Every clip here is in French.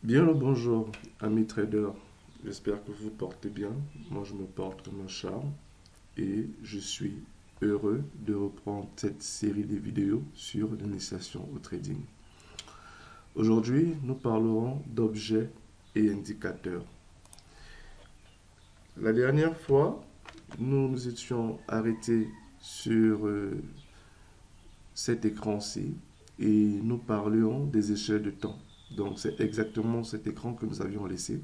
Bien le bonjour, amis traders. J'espère que vous vous portez bien. Moi, je me porte comme un charme et je suis heureux de reprendre cette série de vidéos sur l'initiation au trading. Aujourd'hui, nous parlerons d'objets et indicateurs. La dernière fois, nous nous étions arrêtés sur cet écran-ci et nous parlions des échelles de temps. Donc, c'est exactement cet écran que nous avions laissé.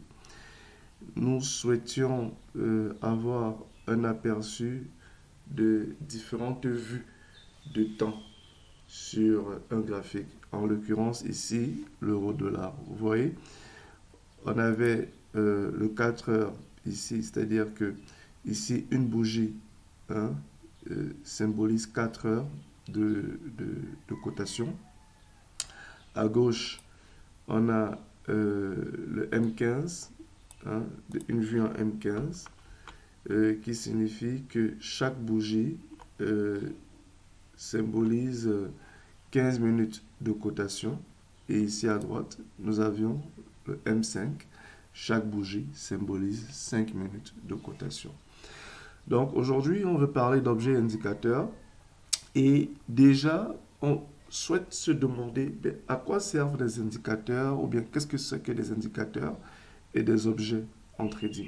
Nous souhaitions avoir un aperçu de différentes vues de temps sur un graphique. En l'occurrence ici, l'euro-dollar. Vous voyez, on avait le 4 heures ici, c'est-à-dire que ici, une bougie hein, symbolise 4 heures de cotation. À gauche, on a le M15, hein, une vue en M15, qui signifie que chaque bougie symbolise 15 minutes de cotation. Et ici à droite, nous avions le M5. Chaque bougie symbolise 5 minutes de cotation. Donc aujourd'hui, on veut parler d'objets indicateurs. Et déjà, on souhaite se demander à quoi servent les indicateurs ou bien qu'est-ce que c'est que des indicateurs et des objets en trading.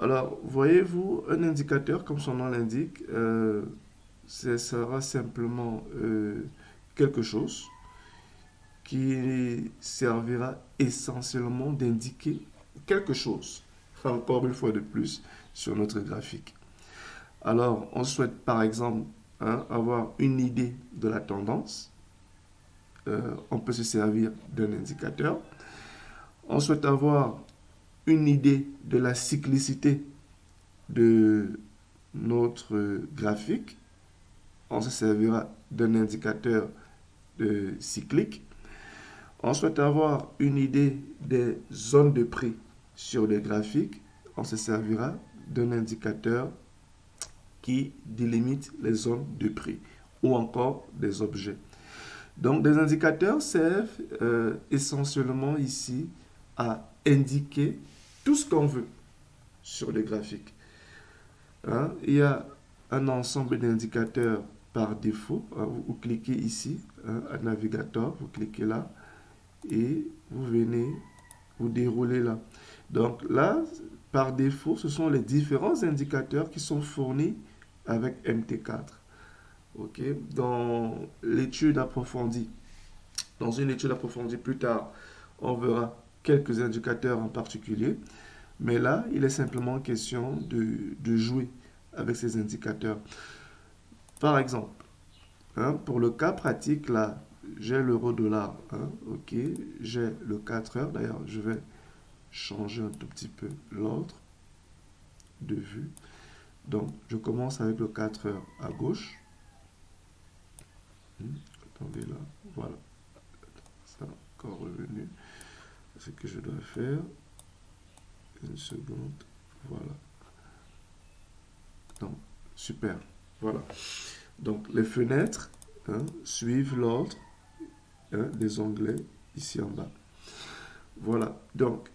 Alors, voyez-vous, un indicateur, comme son nom l'indique, ce sera simplement quelque chose qui servira essentiellement d'indiquer quelque chose, encore une fois de plus, sur notre graphique. Alors, on souhaite par exemple avoir une idée de la tendance. On peut se servir d'un indicateur. On souhaite avoir une idée de la cyclicité de notre graphique. On se servira d'un indicateur cyclique. On souhaite avoir une idée des zones de prix sur le graphique. On se servira d'un indicateur qui délimite les zones de prix ou encore des objets. Donc, des indicateurs servent essentiellement ici à indiquer tout ce qu'on veut sur le graphique. Hein? Il y a un ensemble d'indicateurs par défaut. Hein? Vous cliquez ici, hein, un navigateur, vous cliquez là et vous venez, vous déroulez là. Donc là, par défaut, ce sont les différents indicateurs qui sont fournis avec MT4. Ok, dans l'étude approfondie, dans une étude approfondie plus tard, on verra quelques indicateurs en particulier. Mais là, il est simplement question de jouer avec ces indicateurs. Par exemple, hein, pour le cas pratique, là, j'ai l'euro-dollar. Hein, ok, j'ai le 4 heures. D'ailleurs, je vais changer un tout petit peu l'ordre de vue. Donc, je commence avec le 4 heures à gauche. Attendez là, voilà, ça a encore revenu. Ce que je dois faire, une seconde, voilà. Donc, super, voilà. Donc, les fenêtres hein, suivent l'ordre hein, des onglets ici en bas. Voilà, donc,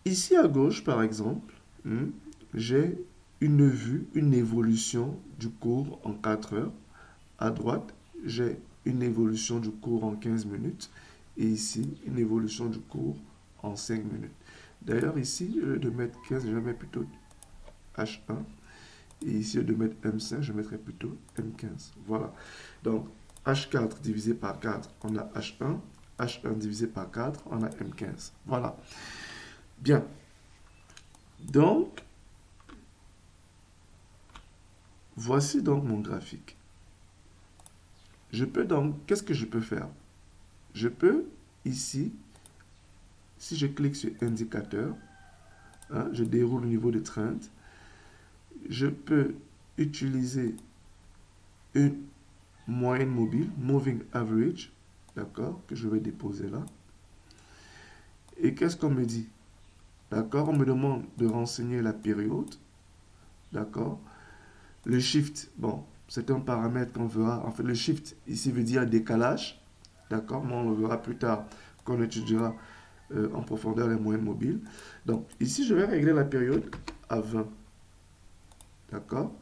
ici à gauche, par exemple, j'ai une vue, une évolution du cours en 4 heures. À droite, j'ai une évolution du cours en 15 minutes. Et ici, une évolution du cours en 5 minutes. D'ailleurs, ici, au lieu de mettre 15, je vais mettre plutôt H1. Et ici, au lieu de mettre M5, je mettrai plutôt M15. Voilà. Donc, H4 divisé par 4, on a H1. H1 divisé par 4, on a M15. Voilà. Bien. Donc, voici donc mon graphique. Je peux donc, qu'est-ce que je peux faire? Je peux, ici, si je clique sur indicateur, hein, je déroule au niveau de trend, je peux utiliser une moyenne mobile, moving average, d'accord, que je vais déposer là. Et qu'est-ce qu'on me dit? D'accord, on me demande de renseigner la période, d'accord. Le shift, bon, c'est un paramètre qu'on verra. En fait, le shift ici veut dire décalage, d'accord, mais on le verra plus tard qu'on étudiera en profondeur les moyennes mobiles. Donc, ici, je vais régler la période à 20. D'accord?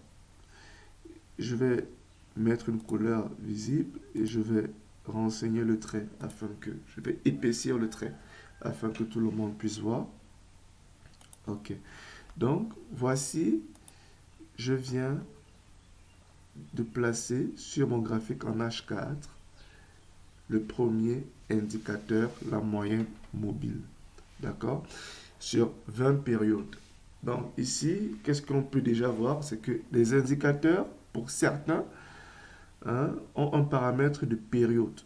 Je vais mettre une couleur visible et je vais renseigner le trait afin que... Je vais épaissir le trait afin que tout le monde puisse voir. Ok. Donc, voici, je viens de placer sur mon graphique en H4 le premier indicateur, la moyenne mobile. D'accord? Sur 20 périodes. Donc ici, qu'est-ce qu'on peut déjà voir? C'est que les indicateurs, pour certains, ont un paramètre de période.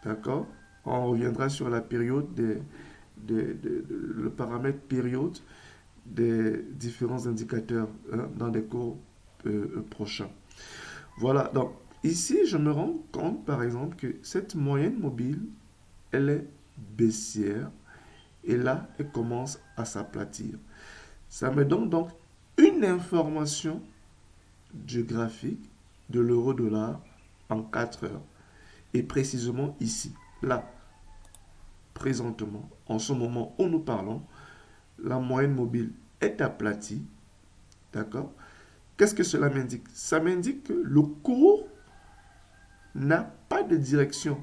D'accord? On reviendra sur la période le paramètre période des différents indicateurs dans des cours prochains. Voilà, donc ici, je me rends compte, par exemple, que cette moyenne mobile, elle est baissière et là, elle commence à s'aplatir. Ça me donne donc une information du graphique de l'euro-dollar en 4 heures. Et précisément ici, là, présentement, en ce moment où nous parlons, la moyenne mobile est aplatie. D'accord? Qu'est-ce que cela m'indique? Ça m'indique que le cours n'a pas de direction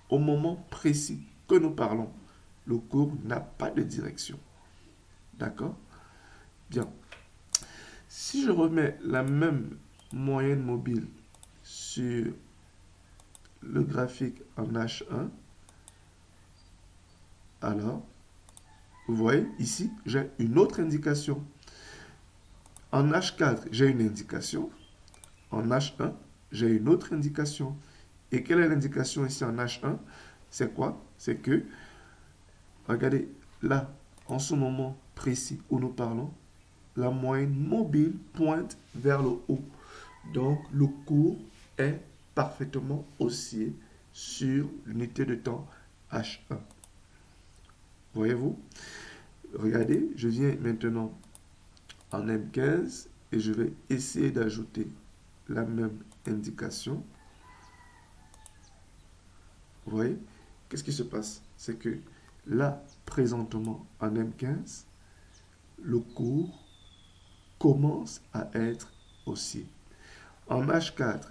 au moment précis que nous parlons. Le cours n'a pas de direction. D'accord? Bien. Si je remets la même moyenne mobile sur le graphique en H1, alors, vous voyez, ici, j'ai une autre indication. En H4, j'ai une indication. En H1, j'ai une autre indication. Et quelle est l'indication ici en H1? C'est quoi? C'est que, regardez, là, en ce moment précis où nous parlons, la moyenne mobile pointe vers le haut. Donc, le cours est parfaitement haussier sur l'unité de temps H1. Voyez-vous? Regardez, je viens maintenant en M15 et je vais essayer d'ajouter la même indication. Vous voyez? Qu'est-ce qui se passe? C'est que là, présentement, en M15, le cours commence à être haussier. En H4,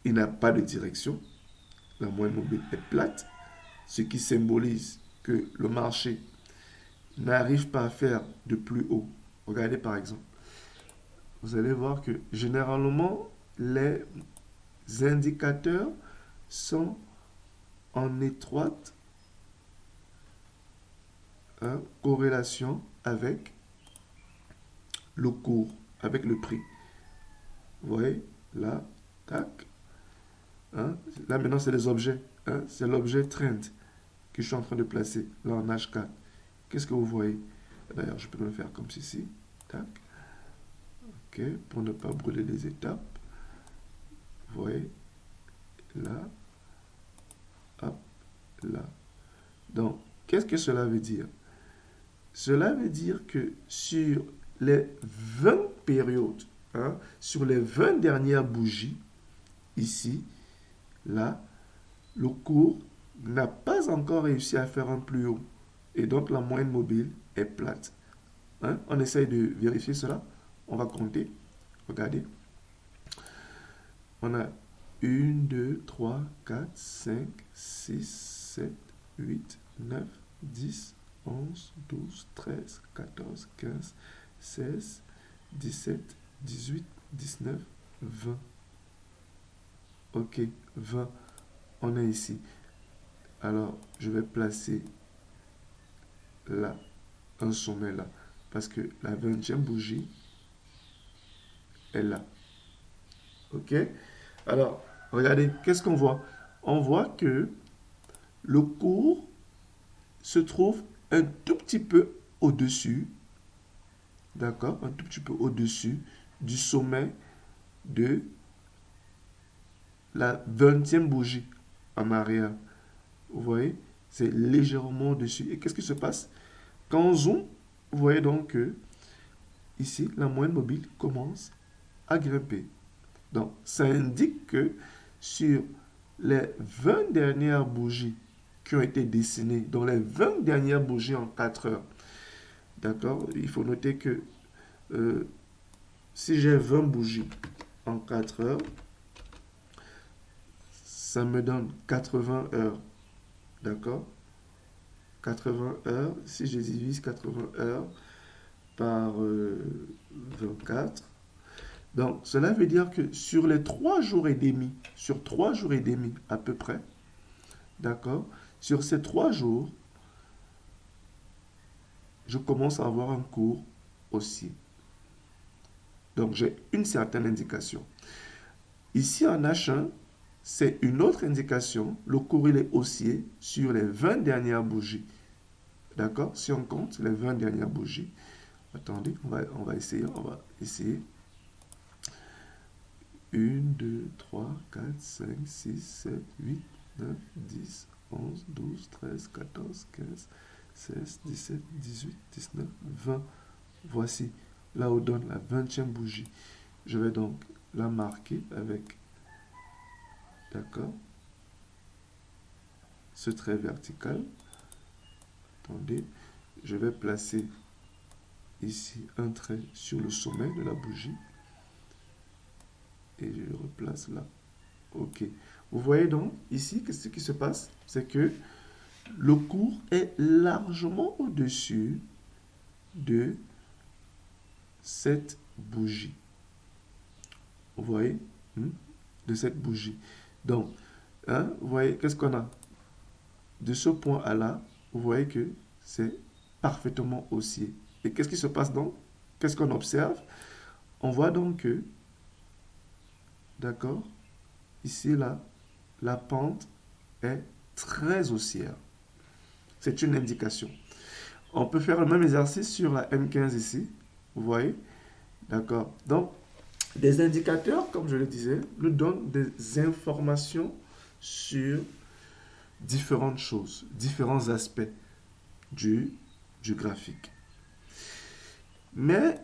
il n'a pas de direction. La moyenne mobile est plate, ce qui symbolise que le marché n'arrive pas à faire de plus haut. Regardez par exemple. Vous allez voir que généralement, les indicateurs sont en étroite corrélation avec le cours, avec le prix. Vous voyez, là, tac. Là, maintenant, c'est les objets. C'est l'objet trend que je suis en train de placer, là, en H4. Qu'est-ce que vous voyez? D'ailleurs, je peux le faire comme ceci. Tac. OK, pour ne pas brûler les étapes. Vous voyez, là, hop, là. Donc, qu'est-ce que cela veut dire? Cela veut dire que sur les 20 périodes, sur les 20 dernières bougies, ici, là, le cours n'a pas encore réussi à faire un plus haut. Et donc, la moyenne mobile est plate. On essaye de vérifier cela. On va compter. Regardez. On a 1, 2, 3, 4, 5, 6, 7, 8, 9, 10, 11, 12, 13, 14, 15, 16, 17, 18, 19, 20. Ok, 20. On est ici. Alors, je vais placer là, un sommet là. Parce que la 20e bougie est là. Ok? Alors, regardez, qu'est-ce qu'on voit? On voit que le cours se trouve un tout petit peu au-dessus, d'accord? Un tout petit peu au-dessus du sommet de la 20e bougie en arrière. Vous voyez? C'est légèrement au-dessus. Et qu'est-ce qui se passe? Quand on zoome, vous voyez donc que ici, la moyenne mobile commence à grimper. Donc, ça indique que sur les 20 dernières bougies qui ont été dessinées, donc les 20 dernières bougies en 4 heures, d'accord? Il faut noter que si j'ai 20 bougies en 4 heures, ça me donne 80 heures, d'accord? 80 heures, si je divise 80 heures par 24, donc cela veut dire que sur les 3 jours et demi, sur 3 jours et demi à peu près, d'accord? Sur ces 3 jours, je commence à avoir un cours haussier. Donc j'ai une certaine indication. Ici en H1, c'est une autre indication. Le cours il est haussier sur les 20 dernières bougies. D'accord? Si on compte les 20 dernières bougies. Attendez, on va essayer. On va essayer. 1, 2, 3, 4, 5, 6, 7, 8, 9, 10, 11, 12, 13, 14, 15, 16, 17, 18, 19, 20. Voici, là où donne la 20e bougie. Je vais donc la marquer avec, d'accord, ce trait vertical. Attendez, je vais placer ici un trait sur le sommet de la bougie. Et je le replace là. Ok. Vous voyez donc, ici, ce qui se passe, c'est que le cours est largement au-dessus de cette bougie. Vous voyez, de cette bougie. Donc, vous voyez, qu'est-ce qu'on a? De ce point à là, vous voyez que c'est parfaitement haussier. Et qu'est-ce qui se passe donc? Qu'est-ce qu'on observe? On voit donc que, d'accord, ici, là, la pente est très haussière. C'est une indication. On peut faire le même exercice sur la M15 ici. Vous voyez? D'accord. Donc, des indicateurs, comme je le disais, nous donnent des informations sur différentes choses, différents aspects du graphique. Mais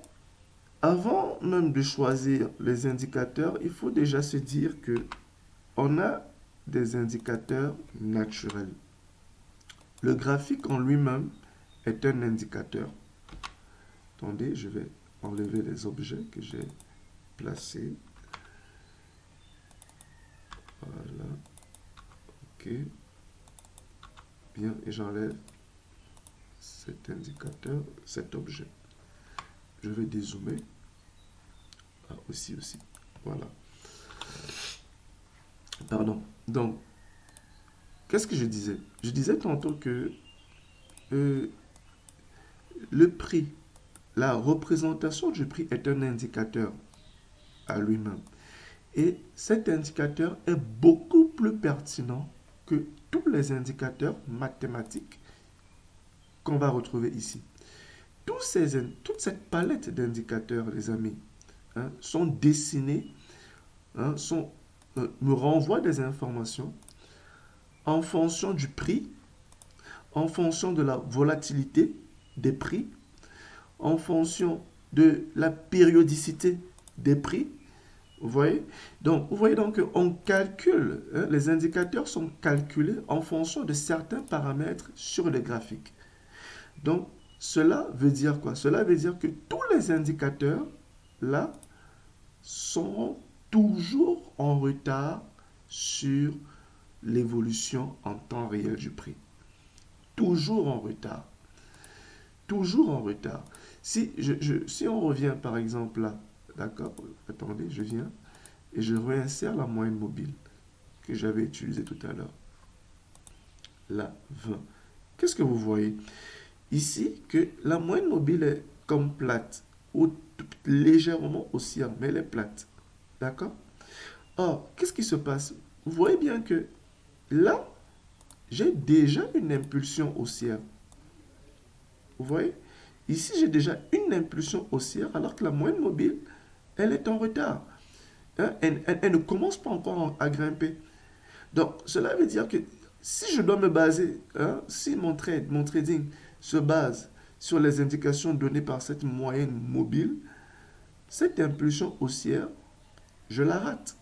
avant même de choisir les indicateurs, il faut déjà se dire que on a des indicateurs naturels. Le graphique en lui-même est un indicateur. Attendez, je vais enlever les objets que j'ai placés. Voilà. Ok. Bien, et j'enlève cet indicateur, cet objet. Je vais dézoomer. Ah, aussi. Voilà. Pardon. Donc, qu'est-ce que je disais? Je disais tantôt que le prix, la représentation du prix est un indicateur à lui-même. Et cet indicateur est beaucoup plus pertinent que tous les indicateurs mathématiques qu'on va retrouver ici. Toute cette palette d'indicateurs, les amis, sont dessinés, me renvoient des informations en fonction du prix, en fonction de la volatilité des prix, en fonction de la périodicité des prix. Vous voyez donc qu'on calcule, les indicateurs sont calculés en fonction de certains paramètres sur les graphiques. Donc, cela veut dire quoi? Cela veut dire que tous les indicateurs, là, sont toujours en retard sur l'évolution en temps réel du prix. Toujours en retard. Toujours en retard. Si on revient par exemple là, d'accord, attendez, je viens et je réinsère la moyenne mobile que j'avais utilisée tout à l'heure. Là, 20. Qu'est-ce que vous voyez? Ici, que la moyenne mobile est comme plate ou légèrement haussière, mais elle est plate. D'accord? Or, qu'est-ce qui se passe? Vous voyez bien que là, j'ai déjà une impulsion haussière. Vous voyez? Ici, j'ai déjà une impulsion haussière alors que la moyenne mobile, elle est en retard. Elle ne commence pas encore à grimper. Donc, cela veut dire que si je dois me baser, si mon trading se base sur les indications données par cette moyenne mobile, cette impulsion haussière, je la rate.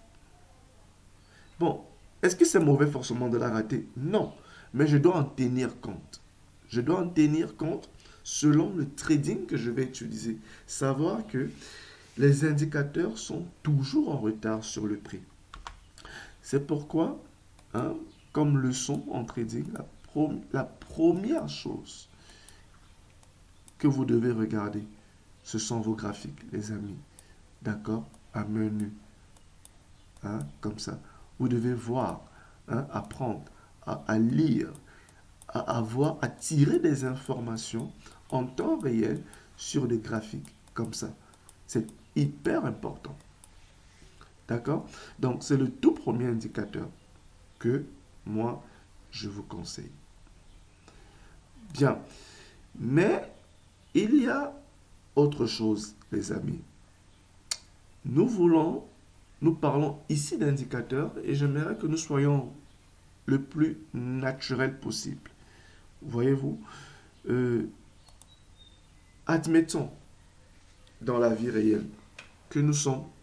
Bon, Est-ce que c'est mauvais forcément de la rater? Non, mais je dois en tenir compte. Je dois en tenir compte selon le trading que je vais utiliser. Savoir que les indicateurs sont toujours en retard sur le prix. C'est pourquoi, hein, comme leçon en trading, la première chose que vous devez regarder, ce sont vos graphiques, les amis. D'accord? À menu. Hein, comme ça. Vous devez voir, hein, apprendre, à lire, à tirer des informations en temps réel sur des graphiques comme ça. C'est hyper important. D'accord? Donc, c'est le tout premier indicateur que moi, je vous conseille. Bien. Mais il y a autre chose, les amis. Nous parlons ici d'indicateurs et j'aimerais que nous soyons le plus naturel possible. Voyez-vous, admettons dans la vie réelle que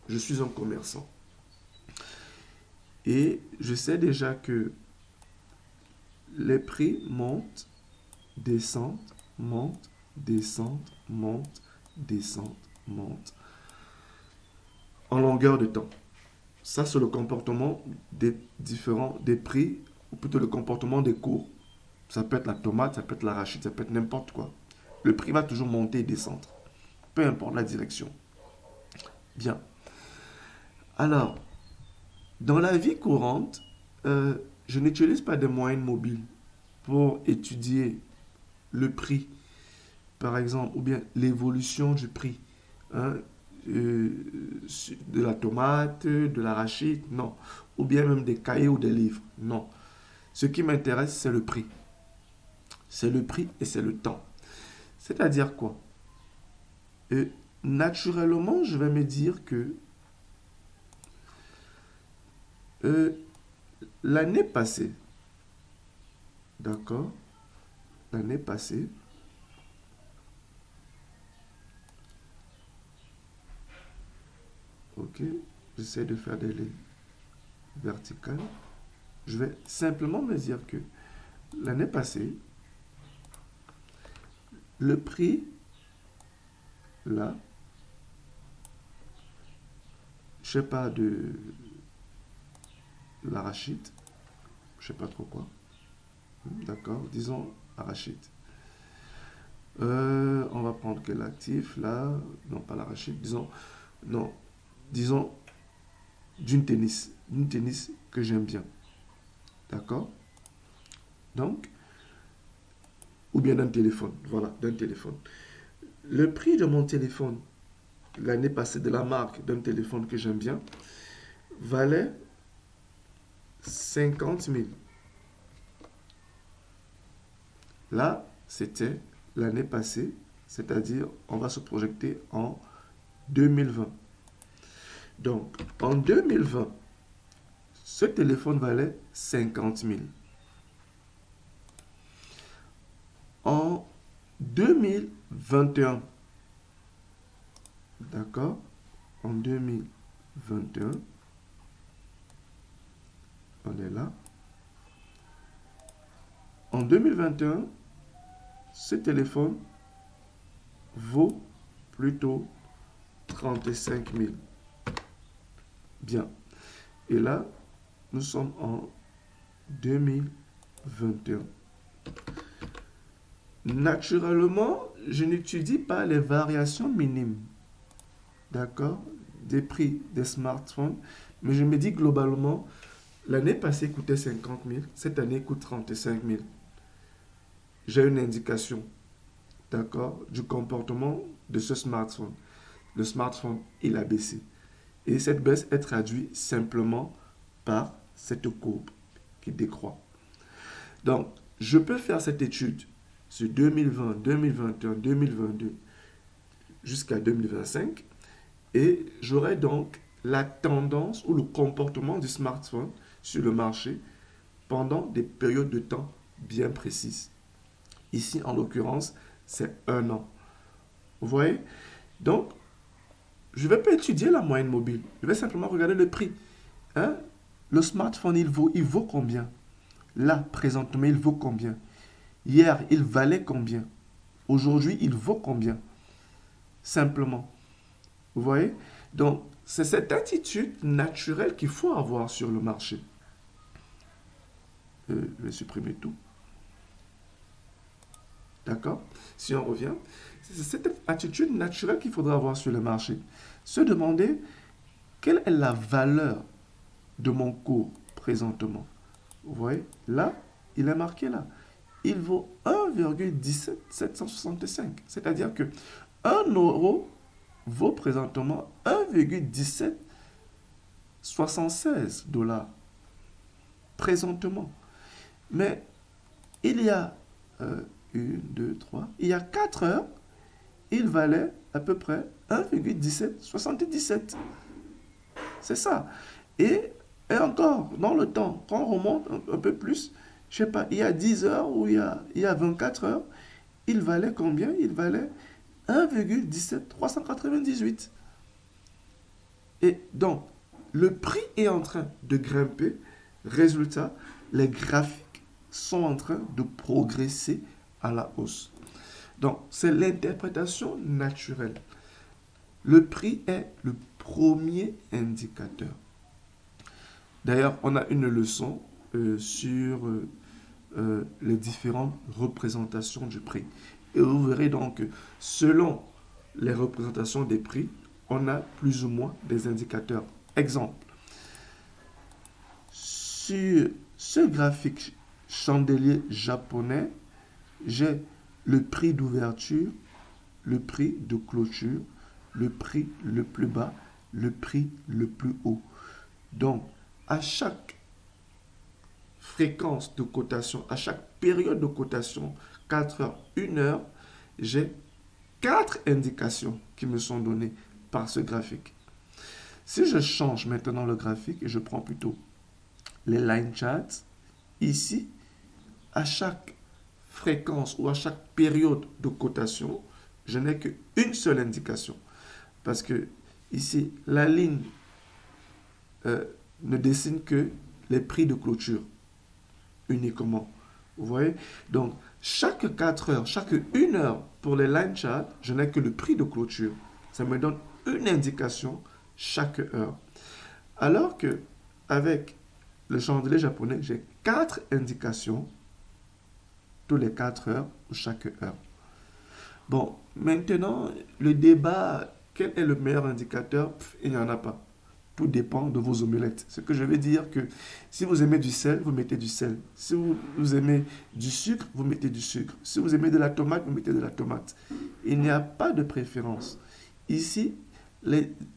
je suis un commerçant et je sais déjà que les prix montent, descendent, montent, descendent, montent, descendent, montent en longueur de temps. Ça, c'est le comportement des prix, ou plutôt le comportement des cours. Ça peut être la tomate, ça peut être l'arachide, ça peut être n'importe quoi. Le prix va toujours monter et descendre, peu importe la direction. Bien. Alors, dans la vie courante, je n'utilise pas de moyens mobiles pour étudier le prix, par exemple, ou bien l'évolution du prix, hein, de la tomate, de l'arachide, non. Ou bien même des cahiers ou des livres, non. Ce qui m'intéresse, c'est le prix. C'est le prix et c'est le temps. C'est-à-dire quoi? Naturellement, je vais me dire que l'année passée, d'accord? L'année passée, ok, j'essaie de faire des lignes verticales. Je vais simplement me dire que l'année passée, le prix, là, je sais pas, de l'arachide, je sais pas trop quoi, d'accord, disons arachide. On va prendre quel actif là? Non, pas l'arachide, disons, non, disons d'une tennis que j'aime bien, d'accord? Donc, ou bien d'un téléphone, voilà, d'un téléphone. Le prix de mon téléphone, l'année passée, de la marque d'un téléphone que j'aime bien, valait 50 000. Là, c'était l'année passée, c'est-à-dire on va se projeter en 2020. Donc, en 2020, ce téléphone valait 50 000. En 2021, d'accord? En 2021, on est là. En 2021, ce téléphone vaut plutôt 35 000. Bien. Et là, nous sommes en 2021. Naturellement, je n'étudie pas les variations minimes, d'accord, des prix des smartphones, mais je me dis globalement, l'année passée coûtait 50 000, cette année coûte 35 000. J'ai une indication, d'accord, du comportement de ce smartphone. Le smartphone, il a baissé. Et cette baisse est traduite simplement par cette courbe qui décroît. Donc, je peux faire cette étude sur 2020, 2021, 2022 jusqu'à 2025 et j'aurai donc la tendance ou le comportement du smartphone sur le marché pendant des périodes de temps bien précises. Ici, en l'occurrence, c'est 1 an. Vous voyez? Donc, je ne vais pas étudier la moyenne mobile. Je vais simplement regarder le prix. Hein? Le smartphone, il vaut combien? Là, présentement, il vaut combien? Hier, il valait combien? Aujourd'hui, il vaut combien? Simplement. Vous voyez? Donc, c'est cette attitude naturelle qu'il faut avoir sur le marché. Je vais supprimer tout. D'accord? Si on revient, c'est cette attitude naturelle qu'il faudra avoir sur le marché. Se demander quelle est la valeur de mon cours présentement. Vous voyez? Là, il est marqué là. Il vaut 1,17765. C'est-à-dire que 1 euro vaut présentement 1,1776 dollars. Présentement. Mais il y a 3, il y a 4 heures, il valait à peu près 1,1777. C'est ça. Et encore, dans le temps, quand on remonte un peu plus, je sais pas, il y a 10 heures ou il y a 24 heures, il valait combien? Il valait 1,17398. Et donc, le prix est en train de grimper. Résultat, les graphiques sont en train de progresser à la hausse. Donc, c'est l'interprétation naturelle. Le prix est le premier indicateur. D'ailleurs, on a une leçon sur les différentes représentations du prix. Et vous verrez donc que selon les représentations des prix, on a plus ou moins des indicateurs. Exemple, sur ce graphique chandelier japonais, j'ai le prix d'ouverture, le prix de clôture, le prix le plus bas, le prix le plus haut. Donc, à chaque fréquence de cotation, à chaque période de cotation, 4 heures, 1 heure, j'ai 4 indications qui me sont données par ce graphique. Si je change maintenant le graphique et je prends plutôt les line charts, ici, à chaque fréquence ou à chaque période de cotation, je n'ai qu'une seule indication. Parce que ici, la ligne ne dessine que les prix de clôture uniquement. Vous voyez? Donc, chaque 4 heures, chaque 1 heure pour les line charts, je n'ai que le prix de clôture. Ça me donne une indication chaque heure. Alors que avec le chandelier japonais, j'ai 4 indications tous les 4 heures ou chaque heure. Bon, maintenant, le débat, quel est le meilleur indicateur? Il n'y en a pas. Tout dépend de vos omelettes. Ce que je veux dire que si vous aimez du sel, vous mettez du sel. Si vous aimez du sucre, vous mettez du sucre. Si vous aimez de la tomate, vous mettez de la tomate. Il n'y a pas de préférence. Ici,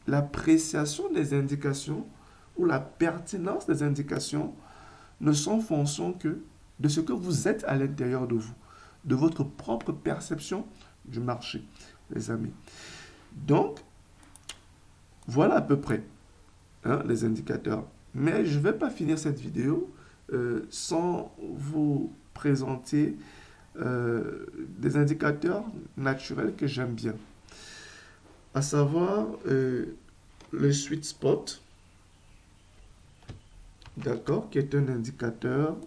l'appréciation des indications ou la pertinence des indications ne sont en fonction que de ce que vous êtes à l'intérieur de vous, de votre propre perception du marché, les amis. Donc, voilà à peu près les indicateurs. Mais je ne vais pas finir cette vidéo sans vous présenter des indicateurs naturels que j'aime bien. À savoir le sweet spot, d'accord, qui est un indicateur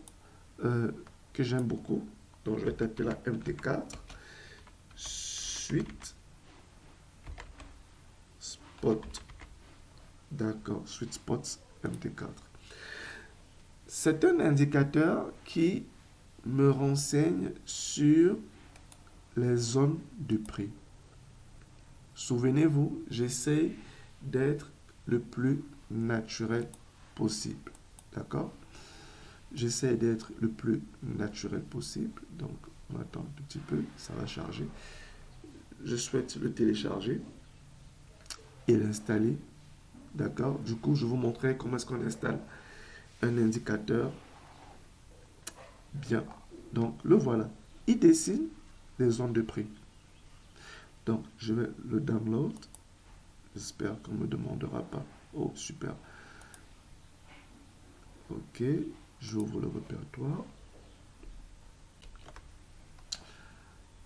que j'aime beaucoup. Donc, je vais taper la MT4. Sweet spot. D'accord, sweet spots MT4. C'est un indicateur qui me renseigne sur les zones de prix. Souvenez-vous, j'essaie d'être le plus naturel possible. D'accord? J'essaie d'être le plus naturel possible. Donc, on attend un tout petit peu, ça va charger. Je souhaite le télécharger et l'installer. D'accord? Du coup, je vous montrerai comment est-ce qu'on installe un indicateur bien. Donc, le voilà. Il dessine des zones de prix. Donc, je vais le download. J'espère qu'on ne me demandera pas. Oh, super. Ok, j'ouvre le répertoire.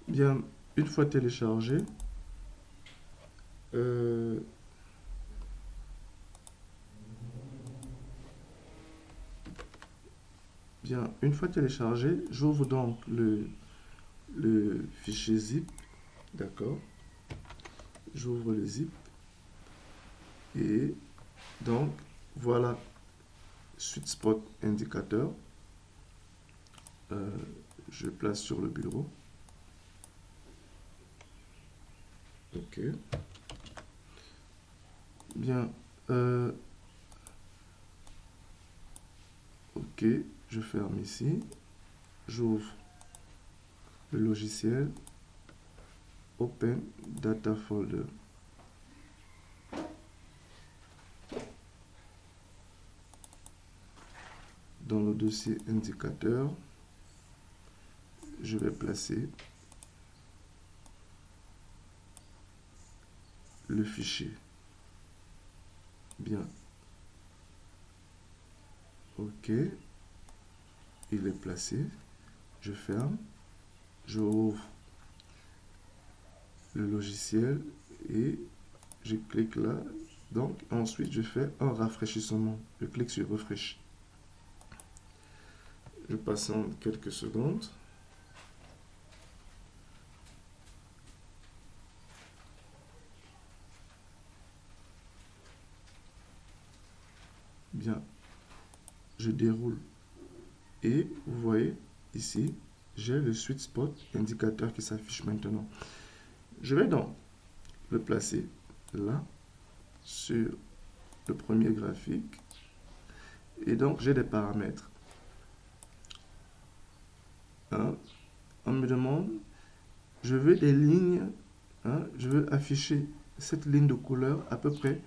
Bien, une fois téléchargé, Bien, une fois téléchargé, j'ouvre donc le fichier zip. D'accord. J'ouvre le zip. Et donc, voilà, Sweet Spot indicateur. Je place sur le bureau. Ok. Bien. Ok, je ferme ici. J'ouvre le logiciel. Open Data Folder. Dans le dossier indicateur, je vais placer le fichier. Bien. Ok. Il est placé. Je ferme. Je ouvre le logiciel et je clique là. Donc, ensuite, je fais un rafraîchissement. Je clique sur Refresh. Je patiente quelques secondes. Bien, je déroule. Et vous voyez ici, j'ai le sweet spot indicateur qui s'affiche maintenant. Je vais donc le placer là, sur le premier graphique. Et donc, j'ai des paramètres. Hein, on me demande, je veux des lignes, hein, je veux afficher cette ligne de couleur à peu près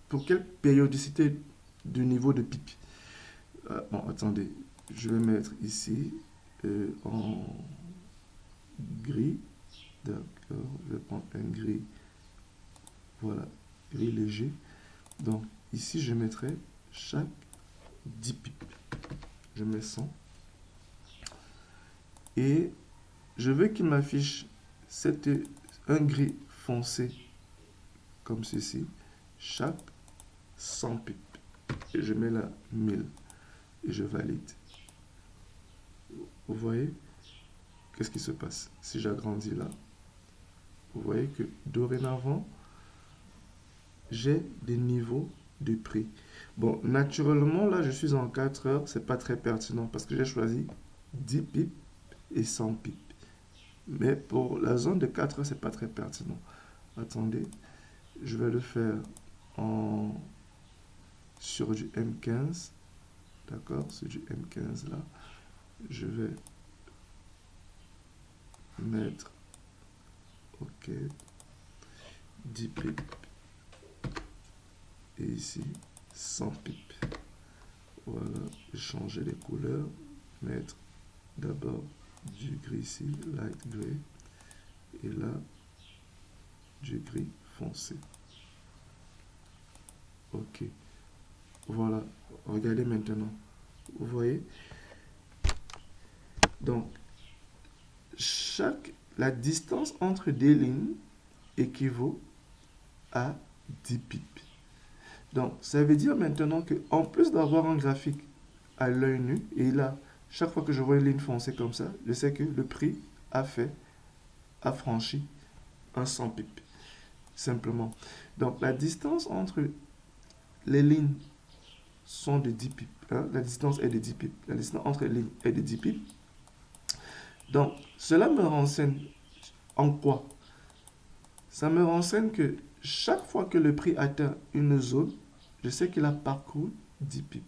pour quelle périodicité du niveau de pic. Bon, attendez, je vais mettre ici en gris. D'accord, je vais prendre un gris. Voilà, gris léger. Donc, ici, je mettrai chaque 10 pips. Je mets 100. Et je veux qu'il m'affiche un gris foncé comme ceci, chaque 100 pips. Et je mets là 1000 et je valide. Vous voyez, qu'est-ce qui se passe si j'agrandis là? Vous voyez que dorénavant, j'ai des niveaux de prix. Bon, naturellement, là, je suis en 4 heures, c'est pas très pertinent parce que j'ai choisi 10 pips et 100 pips. Mais pour la zone de 4 heures, c'est pas très pertinent. Attendez, je vais le faire sur du M15. D'accord, sur du M15 là. Je vais mettre OK 10 pips et ici 100 pips. Voilà, changer les couleurs, mettre d'abord du gris ici, light gray, et là du gris foncé. OK, voilà, regardez maintenant, vous voyez, donc la distance entre des lignes équivaut à 10 pips. Donc, ça veut dire maintenant qu'en plus d'avoir un graphique à l'œil nu, et là, chaque fois que je vois une ligne foncée comme ça, je sais que le prix a franchi un 100 pips. Simplement. Donc, la distance entre les lignes sont de 10 pips. Hein? La distance est de 10 pips. La distance entre les lignes est de 10 pips. Donc, cela me renseigne en quoi? Ça me renseigne que chaque fois que le prix atteint une zone, je sais qu'il a parcouru 10 pips.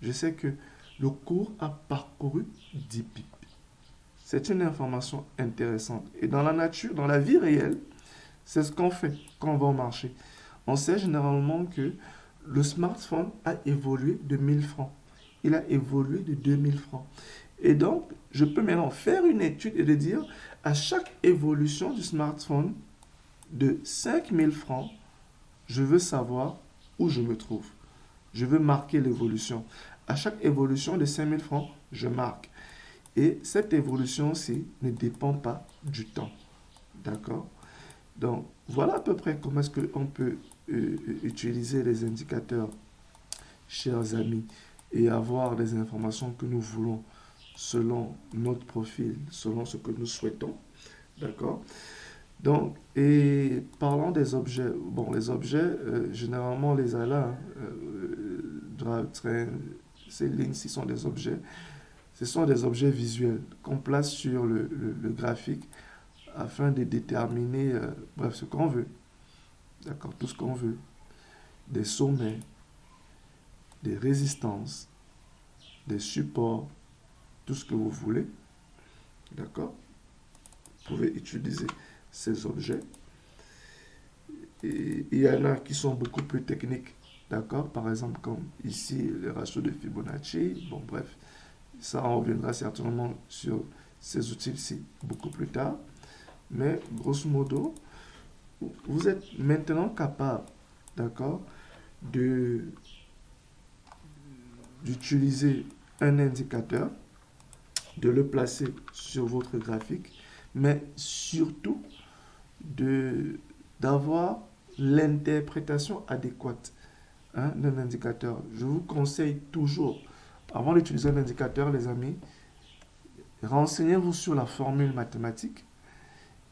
Je sais que le cours a parcouru 10 pips. C'est une information intéressante. Et dans la nature, dans la vie réelle, c'est ce qu'on fait quand on va au marché. On sait généralement que le smartphone a évolué de 1000 francs. Il a évolué de 2000 francs. Et donc, je peux maintenant faire une étude et de dire, à chaque évolution du smartphone de 5000 francs, je veux savoir où je me trouve. Je veux marquer l'évolution. À chaque évolution de 5000 francs, je marque. Et cette évolution-ci ne dépend pas du temps. D'accord? Donc, voilà à peu près comment est-ce qu'on peut utiliser les indicateurs, chers amis. et avoir des informations que nous voulons selon notre profil, selon ce que nous souhaitons. D'accord? Donc, et parlant des objets, bon, les objets, généralement, les ALA, drive, train, ces lignes, ce sont des objets. Ce sont des objets visuels qu'on place sur le graphique afin de déterminer, bref, ce qu'on veut. D'accord? Tout ce qu'on veut. Des sommets, des résistances, des supports, tout ce que vous voulez. D'accord? Vous pouvez utiliser ces objets. Et il y en a qui sont beaucoup plus techniques. D'accord? Par exemple, comme ici, le ratio de Fibonacci. Bon, bref, ça, on reviendra certainement sur ces outils-ci beaucoup plus tard. Mais grosso modo, vous êtes maintenant capable, d'accord, d'utiliser un indicateur, de le placer sur votre graphique, mais surtout d'avoir l'interprétation adéquate, hein, d'un indicateur. Je vous conseille toujours, avant d'utiliser un indicateur, les amis, renseignez-vous sur la formule mathématique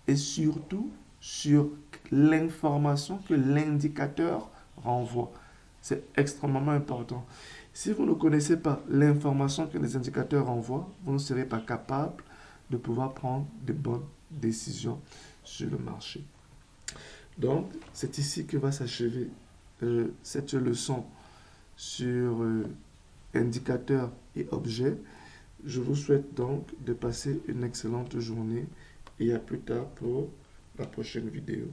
et surtout sur l'information que l'indicateur renvoie. C'est extrêmement important. Si vous ne connaissez pas l'information que les indicateurs renvoient, vous ne serez pas capable de pouvoir prendre de bonnes décisions sur le marché. Donc, c'est ici que va s'achever cette leçon sur indicateurs et objets. Je vous souhaite donc de passer une excellente journée et à plus tard pour la prochaine vidéo.